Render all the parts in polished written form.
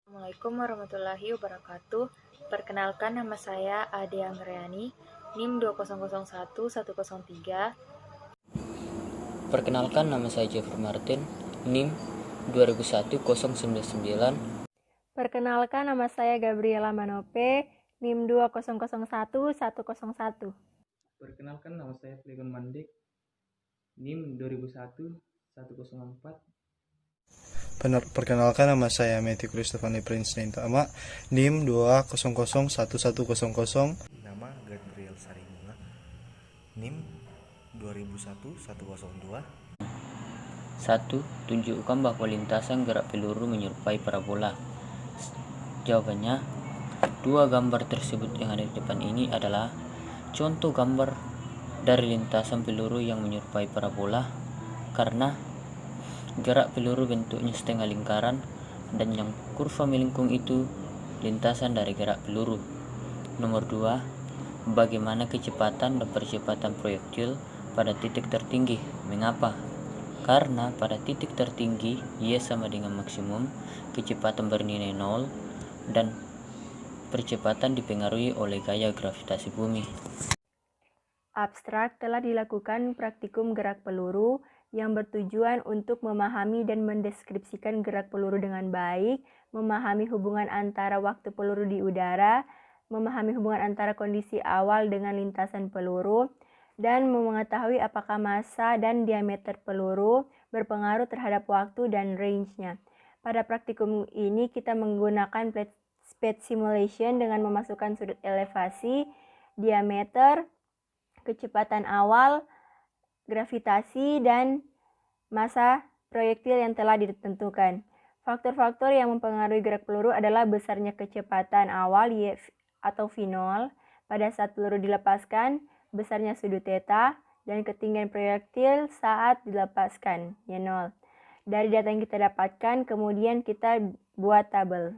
Assalamualaikum warahmatullahi wabarakatuh. Perkenalkan, nama saya Ade Anggreni, NIM 2001103. Perkenalkan, nama saya Jeffrey Martin, NIM 201099. Perkenalkan, nama saya Gabriela Manope, NIM 2001101. Perkenalkan, nama saya Flegon Mandik, NIM 2001-104. Perkenalkan, nama saya Matthew Christopher Prince Nintama, NIM 2001100. Nama Gabriel Sarimunga, NIM 2001-102. 1. Tunjukkan bahwa lintasan gerak peluru menyerupai parabola. Jawabannya, dua gambar tersebut yang ada di depan ini adalah contoh gambar dari lintasan peluru yang menyerupai parabola karena gerak peluru bentuknya setengah lingkaran dan yang kurva melengkung itu lintasan dari gerak peluru. Nomor 2. Bagaimana kecepatan dan percepatan proyektil pada titik tertinggi? Mengapa? Karena pada titik tertinggi ia sama dengan maksimum, kecepatan bernilai 0 dan percepatan dipengaruhi oleh gaya gravitasi bumi. Abstrak telah dilakukan praktikum gerak peluru yang bertujuan untuk memahami dan mendeskripsikan gerak peluru dengan baik, memahami hubungan antara waktu peluru di udara, memahami hubungan antara kondisi awal dengan lintasan peluru, dan mengetahui apakah massa dan diameter peluru berpengaruh terhadap waktu dan range-nya. Pada praktikum ini kita menggunakan speed simulation dengan memasukkan sudut elevasi, diameter, kecepatan awal, gravitasi, dan massa proyektil yang telah ditentukan. Faktor-faktor yang mempengaruhi gerak peluru adalah besarnya kecepatan awal Y atau V0 pada saat peluru dilepaskan, besarnya sudut theta, dan ketinggian proyektil saat dilepaskan, Y0. Dari data yang kita dapatkan, kemudian kita buat tabel.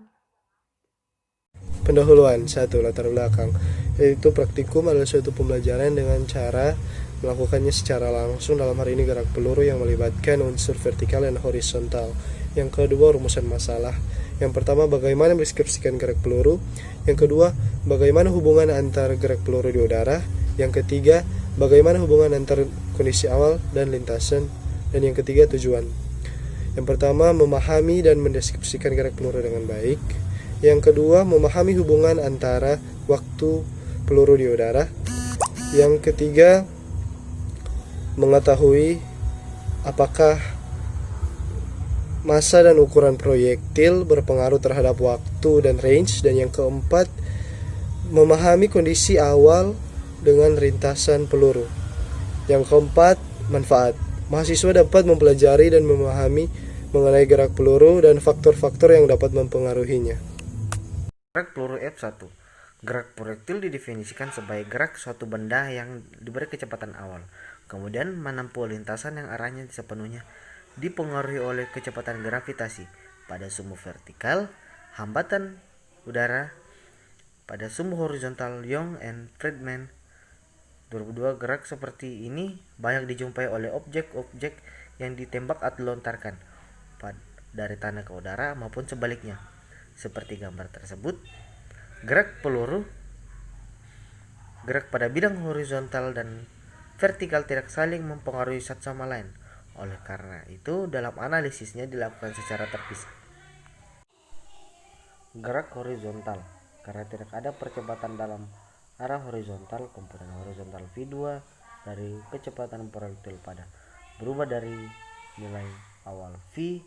Pendahuluan 1. Latar belakang, yaitu praktikum adalah suatu pembelajaran dengan cara melakukannya secara langsung, dalam hari ini gerak peluru yang melibatkan unsur vertikal dan horizontal. Yang kedua, rumusan masalah. Yang pertama, bagaimana mendeskripsikan gerak peluru. Yang kedua, bagaimana hubungan antar gerak peluru di udara. Yang ketiga, bagaimana hubungan antar kondisi awal dan lintasan. Dan yang ketiga, tujuan. Yang pertama, memahami dan mendeskripsikan gerak peluru dengan baik. Yang kedua, memahami hubungan antara waktu peluru di udara. Yang ketiga, mengetahui apakah massa dan ukuran proyektil berpengaruh terhadap waktu dan range. Dan yang keempat, memahami kondisi awal dengan rintasan peluru. Yang keempat, manfaat. Mahasiswa dapat mempelajari dan memahami mengenai gerak peluru dan faktor-faktor yang dapat mempengaruhinya. Gerak peluru F1. Gerak proyektil didefinisikan sebagai gerak suatu benda yang diberi kecepatan awal, kemudian menempuh lintasan yang arahnya sepenuhnya dipengaruhi oleh kecepatan gravitasi pada sumbu vertikal, hambatan udara pada sumbu horizontal. Young and Friedman 2002. Gerak seperti ini banyak dijumpai oleh objek-objek yang ditembak atau dilontarkan dari tanah ke udara maupun sebaliknya. Seperti gambar tersebut, gerak peluru, gerak pada bidang horizontal dan vertikal tidak saling mempengaruhi satu sama lain. Oleh karena itu, dalam analisisnya dilakukan secara terpisah. Gerak horizontal, karena tidak ada percepatan dalam arah horizontal, komponen horizontal V2 dari kecepatan proyektil pada berubah dari nilai awal V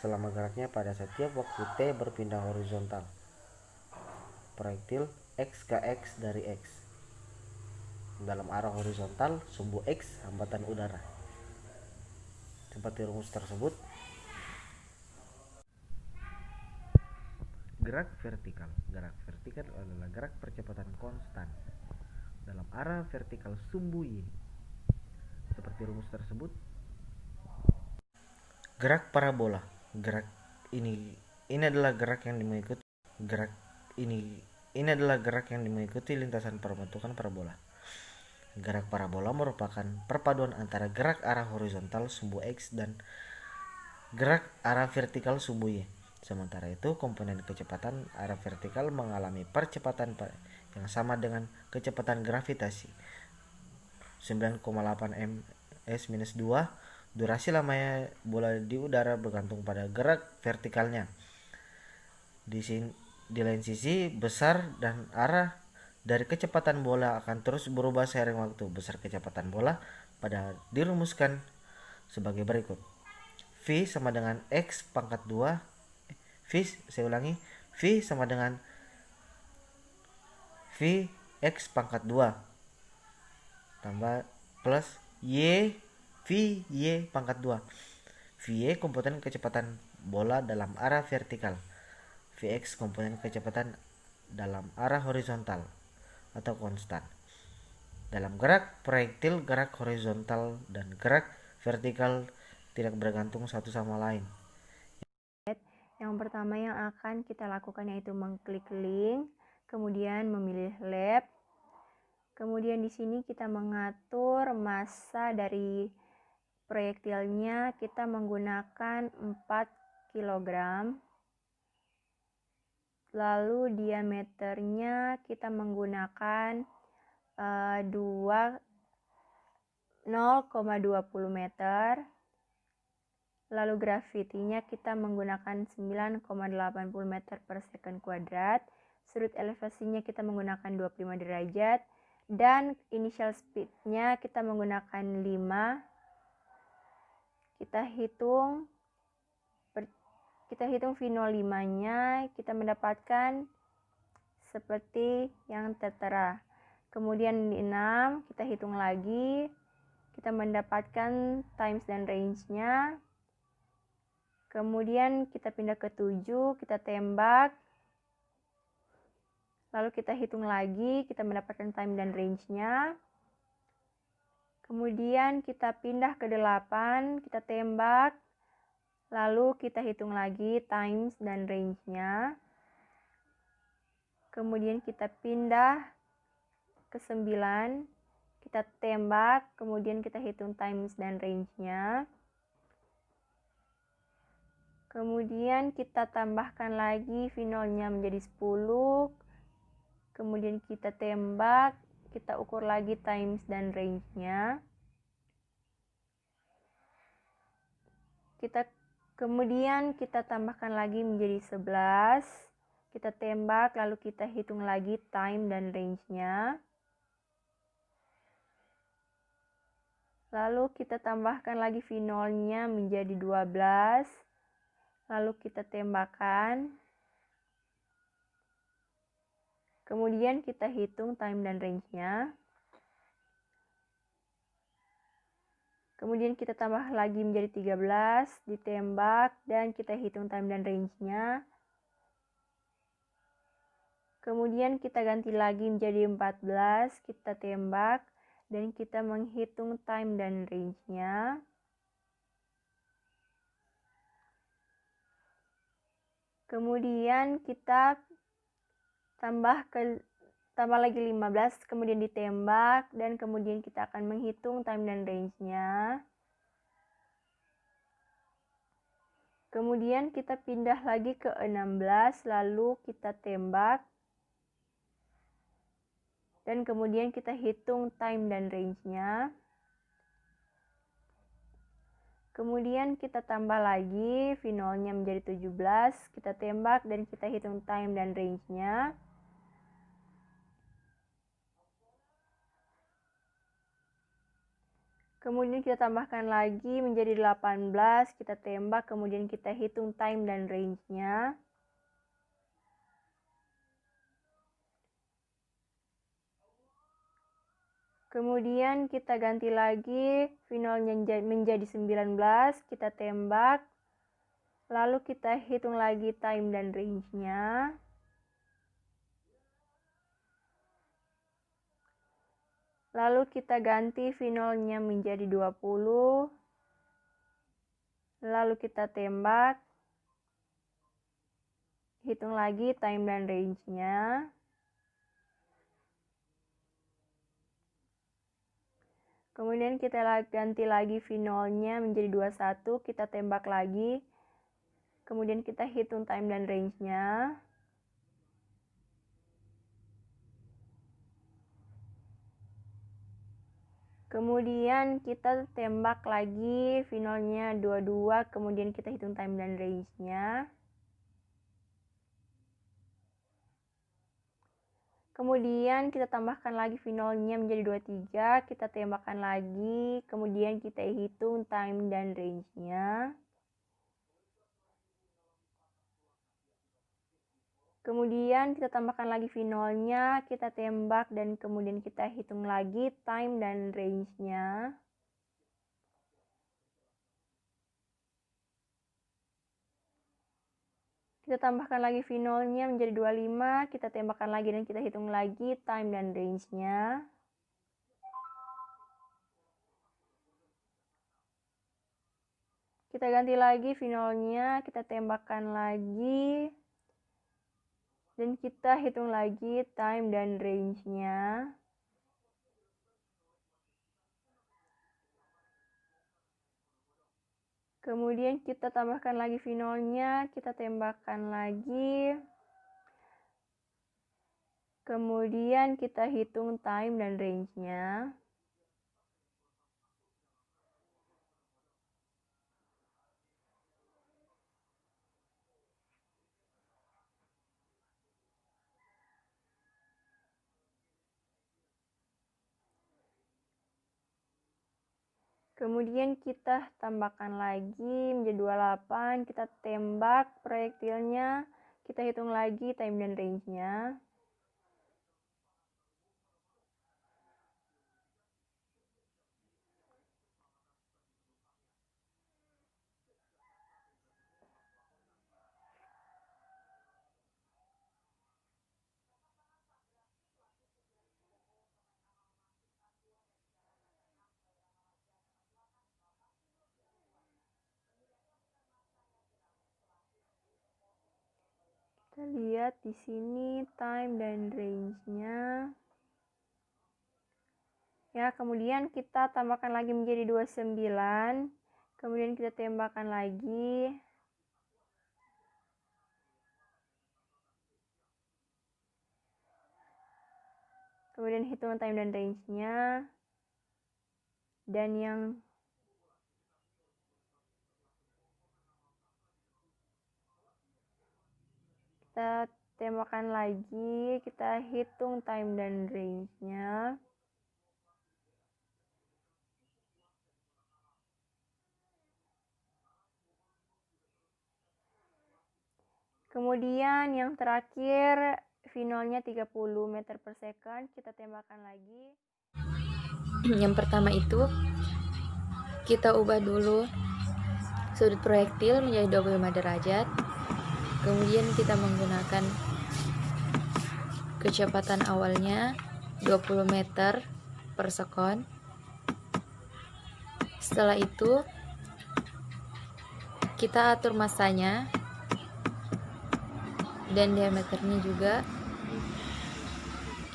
selama geraknya pada setiap waktu T berpindah horizontal. Proyektil X ke X dari X dalam arah horizontal, sumbu X hambatan udara. Seperti rumus tersebut. Gerak vertikal. Gerak vertikal adalah gerak percepatan konstan dalam arah vertikal sumbu Y. Seperti rumus tersebut. Gerak parabola. Gerak ini adalah gerak yang mengikuti lintasan pembentukan parabola. Gerak parabola merupakan perpaduan antara gerak arah horizontal sumbu X dan gerak arah vertikal sumbu Y. Sementara itu, komponen kecepatan arah vertikal mengalami percepatan yang sama dengan kecepatan gravitasi 9,8 ms-2. Durasi lamanya bola di udara bergantung pada gerak vertikalnya. Di lain sisi, besar dan arah dari kecepatan bola akan terus berubah seiring waktu. Besar kecepatan bola pada dirumuskan sebagai berikut. V sama dengan X pangkat 2. V sama dengan V X pangkat 2 tambah plus Y V Y pangkat 2. VY komponen kecepatan bola dalam arah vertikal. Vx komponen kecepatan dalam arah horizontal atau konstan. Dalam gerak proyektil, gerak horizontal dan gerak vertikal tidak bergantung satu sama lain. Yang pertama yang akan kita lakukan yaitu mengklik link, kemudian memilih lab. Kemudian di sini kita mengatur massa dari proyektilnya, kita menggunakan 4 kg. Lalu diameternya kita menggunakan 0,20 meter. Lalu gravitinya kita menggunakan 9,80 meter per second kuadrat. Sudut elevasinya kita menggunakan 25 derajat. Dan initial speednya kita menggunakan 5. Kita hitung V05-nya, kita mendapatkan seperti yang tertera. Kemudian di 6 kita hitung lagi, kita mendapatkan times dan range-nya. Kemudian kita pindah ke 7, kita tembak. Lalu kita hitung lagi, kita mendapatkan time dan range-nya. Kemudian kita pindah ke 8, kita tembak. Lalu kita hitung lagi times dan range-nya. Kemudian kita pindah ke 9, kita tembak. Kemudian kita hitung times dan range-nya. Kemudian kita tambahkan lagi V0-nya menjadi 10. Kemudian kita tembak, kita ukur lagi times dan range-nya. Kemudian kita tambahkan lagi menjadi 11. Kita tembak, lalu kita hitung lagi time dan range-nya. Lalu kita tambahkan lagi V0-nya menjadi 12. Lalu kita tembakkan. Kemudian kita hitung time dan range-nya. Kemudian kita tambah lagi menjadi 13, ditembak, dan kita hitung time dan range-nya. Kemudian kita ganti lagi menjadi 14, kita tembak, dan kita menghitung time dan range-nya. Kemudian kita tambah lagi 15, kemudian ditembak, dan kemudian kita akan menghitung time dan range-nya. Kemudian kita pindah lagi ke 16, lalu kita tembak, dan kemudian kita hitung time dan range-nya. Kemudian kita tambah lagi, V0-nya menjadi 17, kita tembak dan kita hitung time dan range-nya. Kemudian kita tambahkan lagi menjadi 18, kita tembak, kemudian kita hitung time dan range-nya. Kemudian kita ganti lagi, V0-nya menjadi 19, kita tembak. Lalu kita hitung lagi time dan range-nya. Lalu kita ganti V0-nya menjadi 20. Lalu kita tembak. Hitung lagi time dan range-nya. Kemudian kita ganti lagi V0-nya menjadi 21, kita tembak lagi. kemudian kita hitung time dan range-nya. Kemudian kita tembak lagi V0-nya 22, kemudian kita hitung time dan range-nya. Kemudian kita tambahkan lagi V0-nya menjadi 23, kita tembakkan lagi, kemudian kita hitung time dan range-nya. Kemudian kita tambahkan lagi V0-nya, kita tembak, dan kemudian kita hitung lagi time dan range-nya. Kita tambahkan lagi V0-nya menjadi 25, kita tembakkan lagi dan kita hitung lagi time dan range-nya. Kita ganti lagi V0-nya, kita tembakkan lagi, dan kita hitung lagi time dan range-nya. Kemudian kita tambahkan lagi V0-nya, kita tembakkan lagi. Kemudian kita hitung time dan range-nya. Kemudian kita tambahkan lagi menjadi 28, kita tembak proyektilnya, kita hitung lagi time dan range-nya. Kita lihat di sini time dan range-nya. Ya, kemudian kita tambahkan lagi menjadi 29. Kemudian kita tembakkan lagi. Kemudian hitung time dan range-nya. Dan yang kita tembakkan lagi, kita hitung time dan range-nya. Kemudian yang terakhir V0-nya 30 meter per second, kita tembakkan lagi. Yang pertama itu kita ubah dulu sudut proyektil menjadi 25 derajat. Kemudian kita menggunakan kecepatan awalnya 20 meter per second. Setelah itu kita atur masanya dan diameternya juga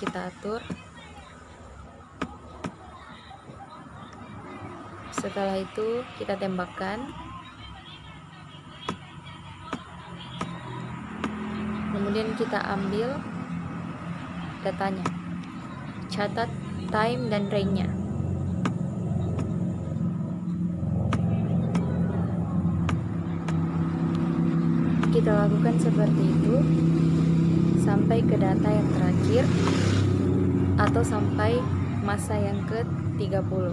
kita atur. Setelah itu kita tembakkan. Kemudian kita ambil datanya, catat time dan range-nya. Kita lakukan seperti itu sampai ke data yang terakhir atau sampai masa yang ke-30.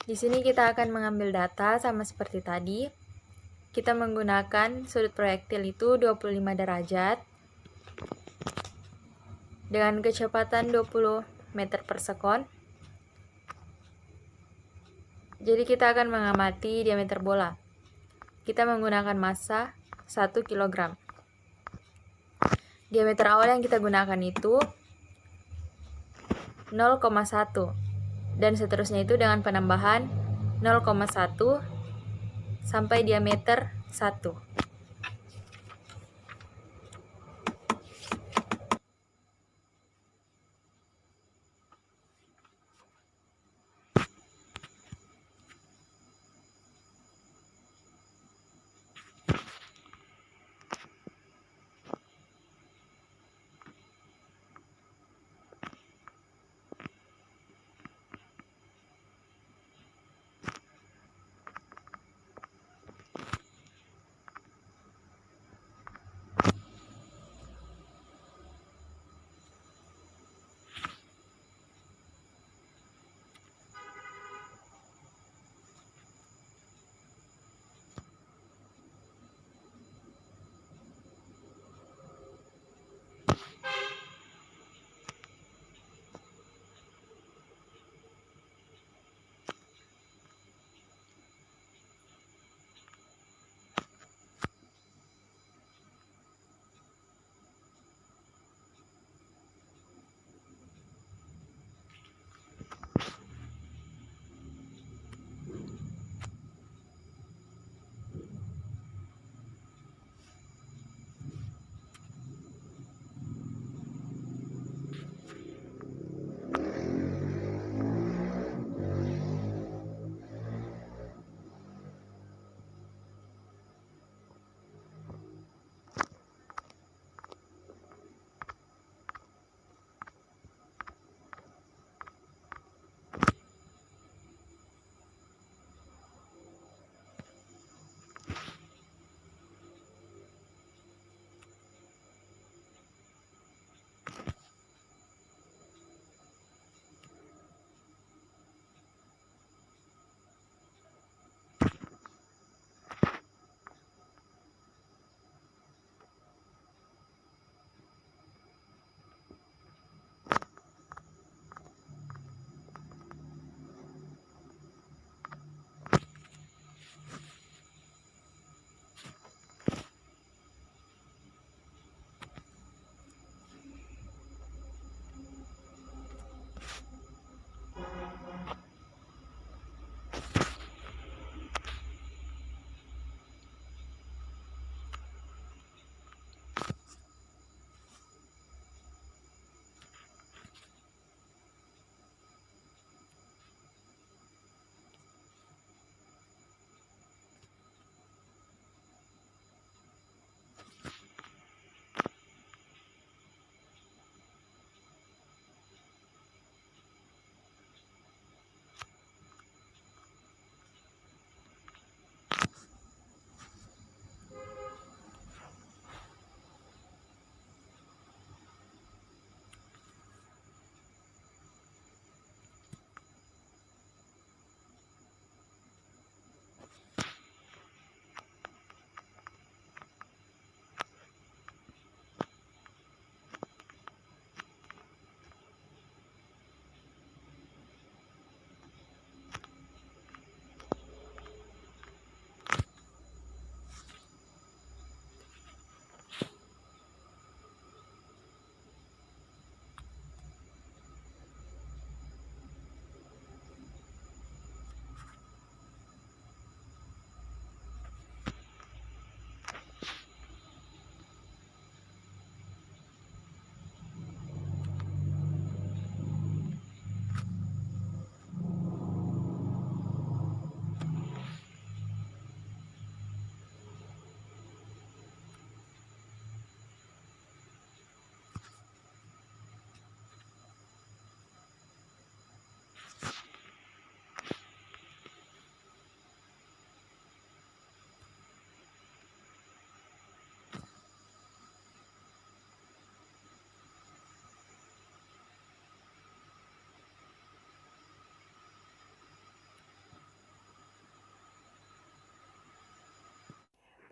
Di sini kita akan mengambil data sama seperti tadi. Kita menggunakan sudut proyektil itu 25 derajat dengan kecepatan 20 meter per sekon. Jadi kita akan mengamati diameter bola. Kita menggunakan massa 1 kg. Diameter awal yang kita gunakan itu 0,1 dan seterusnya itu dengan penambahan 0,1 sampai diameter 1.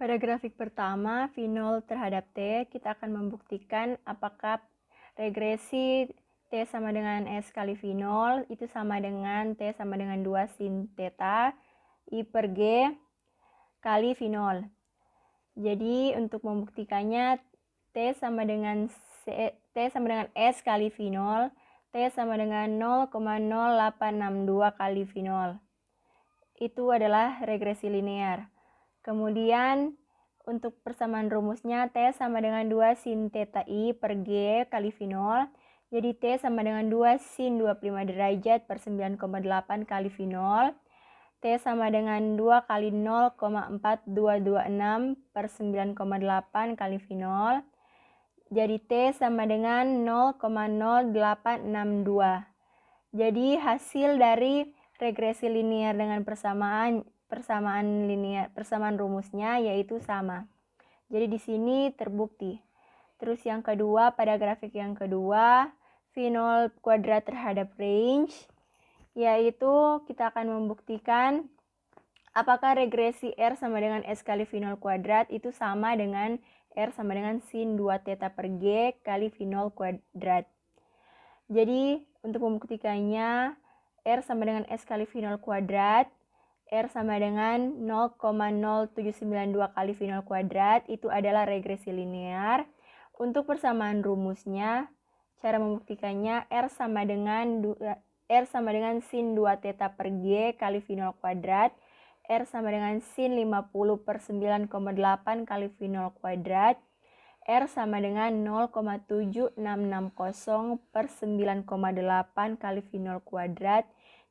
Pada grafik pertama, V0 terhadap T, kita akan membuktikan apakah regresi T sama dengan S kali V0 itu sama dengan T sama dengan 2 sin theta I per G kali V0. Jadi untuk membuktikannya T sama dengan S kali V0, T sama dengan 0,0862 kali V0. Itu adalah regresi linear. Kemudian untuk persamaan rumusnya T sama dengan 2 sin theta I per G kali V0. Jadi T sama dengan 2 sin 25 derajat per 9,8 kali V0. T sama dengan 2 kali 0,4226 per 9,8 kali V0. Jadi T sama dengan 0,0862. Jadi hasil dari regresi linear dengan persamaan rumusnya yaitu sama. Jadi di sini terbukti. Terus yang kedua, pada grafik yang kedua, V0 kuadrat terhadap range, yaitu kita akan membuktikan apakah regresi R sama dengan S kali V0 kuadrat itu sama dengan R sama dengan sin 2 theta per G kali V0 kuadrat. Jadi untuk membuktikannya, R sama dengan S kali V0 kuadrat, R sama dengan 0,0792 kali V0 kuadrat, itu adalah regresi linear. Untuk persamaan rumusnya, cara membuktikannya R sama dengan sin 2 theta per G kali V0 kuadrat, R sama dengan sin 50 per 9,8 kali V0 kuadrat, R sama dengan 0,7660 per 9,8 kali V0 kuadrat.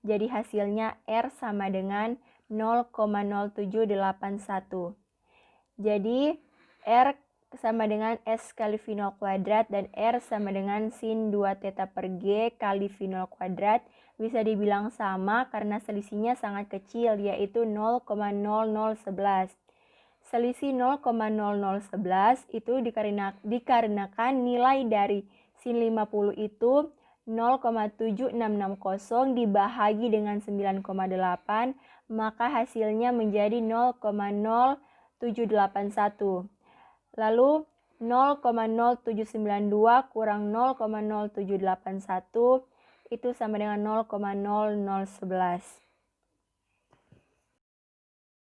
Jadi hasilnya R sama dengan 0,0781. Jadi R sama dengan S kali V0 kuadrat dan R sama dengan sin 2 theta per G kali V0 kuadrat bisa dibilang sama karena selisihnya sangat kecil, yaitu 0,0011. Selisih 0,0011 itu dikarenakan nilai dari sin 50 itu 0,7660 dibahagi dengan 9,8, maka hasilnya menjadi 0,0781. Lalu 0,0792 kurang 0,0781 itu sama dengan 0,0011.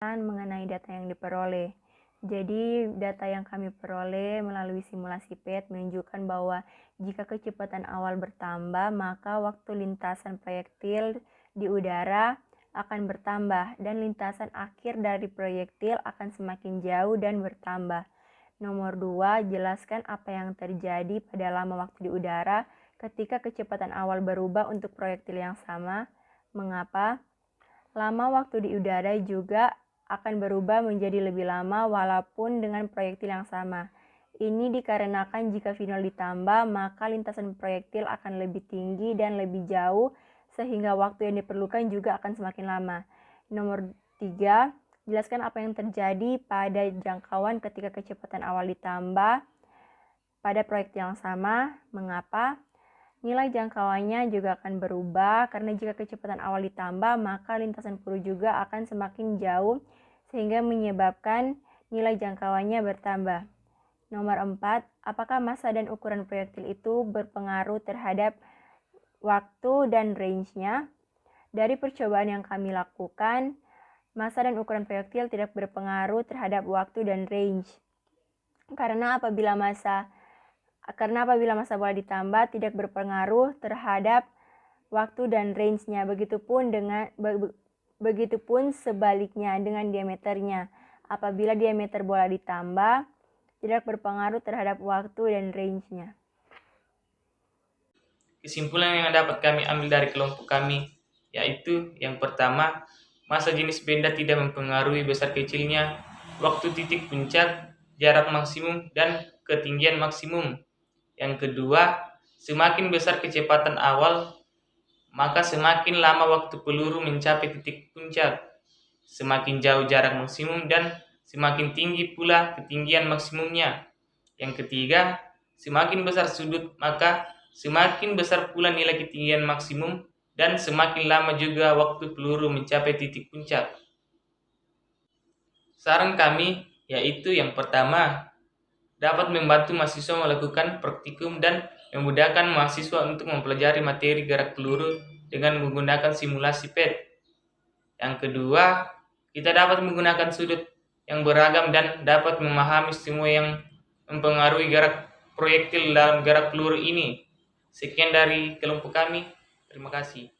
Mengenai data yang diperoleh. Jadi data yang kami peroleh melalui simulasi PET menunjukkan bahwa jika kecepatan awal bertambah, maka waktu lintasan proyektil di udara akan bertambah dan lintasan akhir dari proyektil akan semakin jauh dan bertambah. Nomor 2, jelaskan apa yang terjadi pada lama waktu di udara ketika kecepatan awal berubah untuk proyektil yang sama. Mengapa? Lama waktu di udara juga akan berubah menjadi lebih lama walaupun dengan proyektil yang sama. Ini dikarenakan jika V0 ditambah, maka lintasan proyektil akan lebih tinggi dan lebih jauh, sehingga waktu yang diperlukan juga akan semakin lama. Nomor 3, jelaskan apa yang terjadi pada jangkauan ketika kecepatan awal ditambah pada proyektil yang sama. Mengapa? Nilai jangkauannya juga akan berubah karena jika kecepatan awal ditambah, maka lintasan peluru juga akan semakin jauh sehingga menyebabkan nilai jangkauannya bertambah. Nomor 4, apakah massa dan ukuran proyektil itu berpengaruh terhadap waktu dan range-nya? Dari percobaan yang kami lakukan, massa dan ukuran proyektil tidak berpengaruh terhadap waktu dan range. Karena apabila massa bola ditambah tidak berpengaruh terhadap waktu dan range-nya. Begitupun sebaliknya dengan diameternya. Apabila diameter bola ditambah tidak berpengaruh terhadap waktu dan range-nya. Kesimpulan yang dapat kami ambil dari kelompok kami yaitu yang pertama, massa jenis benda tidak mempengaruhi besar kecilnya waktu titik puncak, jarak maksimum, dan ketinggian maksimum. Yang kedua, semakin besar kecepatan awal, maka semakin lama waktu peluru mencapai titik puncak. Semakin jauh jarak maksimum dan semakin tinggi pula ketinggian maksimumnya. Yang ketiga, semakin besar sudut, maka semakin besar pula nilai ketinggian maksimum dan semakin lama juga waktu peluru mencapai titik puncak. Saran kami, yaitu yang pertama, dapat membantu mahasiswa melakukan praktikum dan memudahkan mahasiswa untuk mempelajari materi gerak peluru dengan menggunakan simulasi PET. Yang kedua, kita dapat menggunakan sudut yang beragam dan dapat memahami semua yang mempengaruhi gerak proyektil dalam gerak peluru ini. Sekian dari kelompok kami. Terima kasih.